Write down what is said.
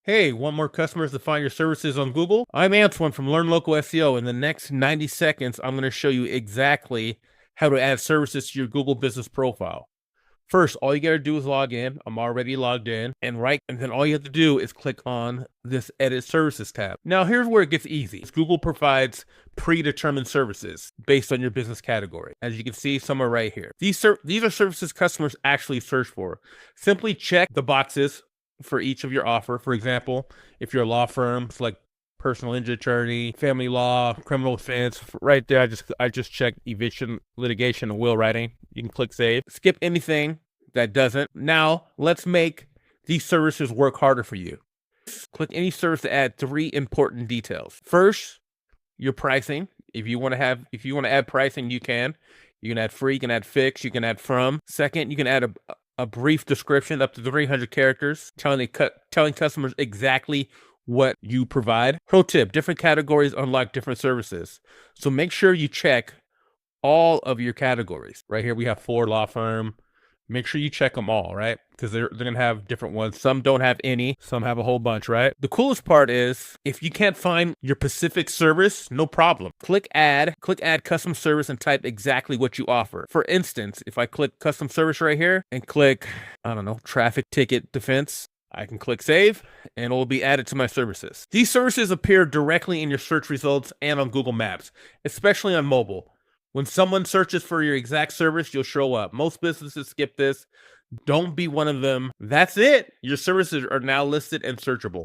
Hey, want more customers to find your services on Google? I'm Antoine from Learn Local SEO. In the next 90 seconds, I'm going to show you exactly how to add services to your Google business profile. First, all you got to do is log in. I'm already logged in, and then all you have to do is click on this Edit Services tab. Now, here's where it gets easy. Google provides predetermined services based on your business category. As you can see, some are right here. These are services customers actually search for. Simply check the boxes for each of your offer. For example, if you're a law firm, select personal injury attorney, family law, criminal defense. Right there, I just checked eviction, litigation, and will writing. You can click save. Skip anything that doesn't. Now, let's make these services work harder for you. Click any service to add 3 important details. First, your pricing. If you want to add pricing, you can. You can add free, you can add fixed, you can add from. Second, you can add a brief description up to 300 characters telling customers exactly what you provide. Pro tip, different categories unlock different services. So make sure you check all of your categories. Right here we have 4 law firm. Make sure you check them all, right? Because they're going to have different ones. Some don't have any. Some have a whole bunch, right? The coolest part is if you can't find your specific service, no problem. Click add custom service and type exactly what you offer. For instance, if I click custom service right here and click, I don't know, traffic ticket defense, I can click save and it will be added to my services. These services appear directly in your search results and on Google Maps, especially on mobile. When someone searches for your exact service, you'll show up. Most businesses skip this. Don't be one of them. That's it. Your services are now listed and searchable.